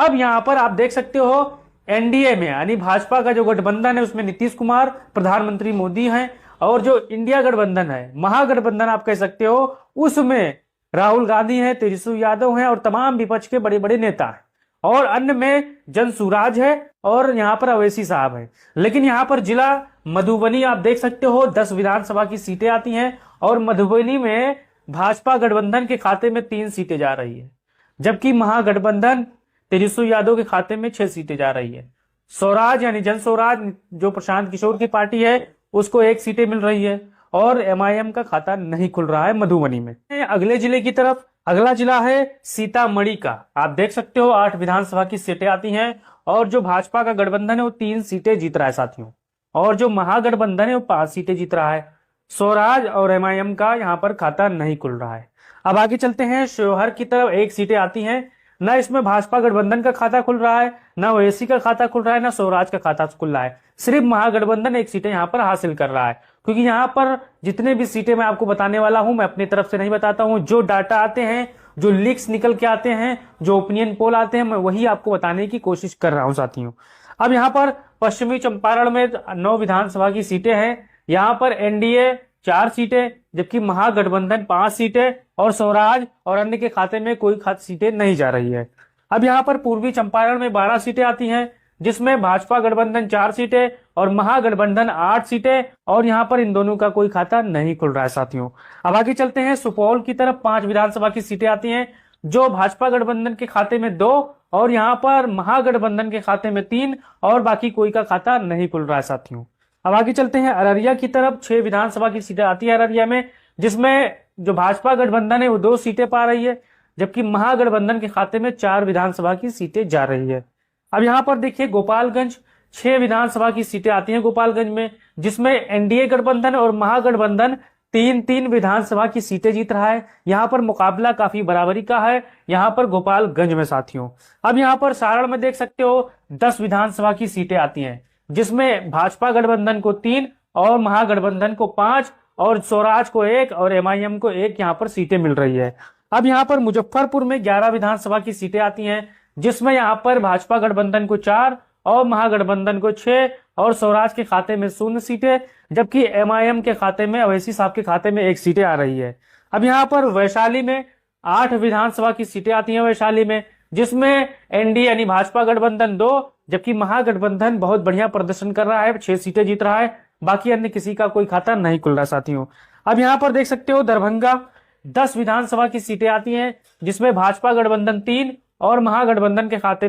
अब यहाँ पर आप देख सकते हो एनडीए में यानी भाजपा का जो गठबंधन है उसमें नीतीश कुमार, प्रधानमंत्री मोदी हैं, और जो इंडिया गठबंधन है, महागठबंधन आप कह सकते हो, उसमें राहुल गांधी हैं, तेजस्वी यादव हैं और तमाम विपक्ष के बड़े बड़े नेता हैं, और अन्य में जन सुराज है और यहाँ पर अवैसी साहब है। लेकिन यहाँ पर जिला मधुबनी आप देख सकते हो 10 विधानसभा की सीटें आती हैं और मधुबनी में भाजपा गठबंधन के खाते में 3 सीटें जा रही है, जबकि महागठबंधन तेजस्वी यादव के खाते में 6 सीटें जा रही है। स्वराज यानी जन स्वराज जो प्रशांत किशोर की पार्टी है उसको 1 सीटें मिल रही है और एमआईएम का खाता नहीं खुल रहा है मधुबनी में। अगले जिले की तरफ, अगला जिला है सीतामढ़ी का। आप देख सकते हो 8 विधानसभा की सीटें आती हैं और जो भाजपा का गठबंधन है वो 3 सीटें जीत रहा है साथियों, और जो महागठबंधन है वो 5 सीटें जीत रहा है। स्वराज और एमआईएम का यहाँ पर खाता नहीं खुल रहा है। अब आगे चलते हैं शिवहर की तरफ। 1 सीटें आती हैं, ना इसमें भाजपा गठबंधन का खाता खुल रहा है, ना ओवैसी का खाता खुल रहा है, ना स्वराज का खाता खुल रहा है। सिर्फ महागठबंधन 1 सीटें यहाँ पर हासिल कर रहा है, क्योंकि यहाँ पर जितने भी सीटें मैं आपको बताने वाला हूं मैं अपनी तरफ से नहीं बताता हूं। जो डाटा आते हैं, जो लीक्स निकल के आते हैं, जो ओपिनियन पोल आते हैं, मैं वही आपको बताने की कोशिश कर रहा हूं साथियों। अब यहाँ पर पश्चिमी चंपारण में 9 विधानसभा की सीटें हैं। यहाँ पर एनडीए 4 सीटें, जबकि महागठबंधन 5 सीटें और स्वराज और अन्य के खाते में कोई सीटें नहीं जा रही है। अब यहाँ पर पूर्वी चंपारण में 12 सीटें आती हैं, जिसमें भाजपा गठबंधन 4 सीटें और महागठबंधन 8 सीटें, और यहाँ पर इन दोनों का कोई खाता नहीं खुल रहा है साथियों। अब आगे चलते हैं सुपौल की तरफ। 5 विधानसभा की सीटें आती हैं, जो भाजपा गठबंधन के खाते में 2 और यहाँ पर महागठबंधन के खाते में 3, और बाकी कोई का खाता नहीं खुल रहा है साथियों। अब आगे चलते हैं अररिया की तरफ। 6 विधानसभा की सीटें आती है अररिया में, जिसमें जो भाजपा गठबंधन है वो 2 सीटें पा रही है, जबकि महागठबंधन के खाते में 4 विधानसभा की सीटें जा रही है। अब यहाँ पर देखिए गोपालगंज, 6 विधानसभा की सीटें आती हैं गोपालगंज में, जिसमें एनडीए गठबंधन और महागठबंधन 3-3 विधानसभा की सीटें जीत रहा है। यहाँ पर मुकाबला काफी बराबरी का है यहाँ पर गोपालगंज में साथियों। अब यहाँ पर सारण में देख सकते हो 10 विधानसभा की सीटें आती हैं, जिसमें भाजपा गठबंधन को 3 और महागठबंधन को 5 और स्वराज को 1 और एमआईएम को 1 यहाँ पर सीटें मिल रही है। अब यहाँ पर मुजफ्फरपुर में 11 विधानसभा की सीटें आती हैं, जिसमें यहाँ पर भाजपा गठबंधन को 4 और महागठबंधन को 6 और स्वराज के खाते में 0 सीटें, जबकि एमआईएम के खाते में, अवैसी साहब के खाते में 1 सीटें आ रही है। अब यहाँ पर वैशाली में 8 विधानसभा की सीटें आती हैं वैशाली में, जिसमें एनडीए यानी भाजपा गठबंधन 2, जबकि महागठबंधन बहुत बढ़िया प्रदर्शन कर रहा है, 6 सीटें जीत रहा है, बाकी अन्य किसी का कोई खाता नहीं खुल रहा साथियों। अब यहाँ पर देख सकते हो दरभंगा 10 विधानसभा की सीटें आती हैं, जिसमें भाजपा गठबंधन 3 और महागठबंधन के खाते में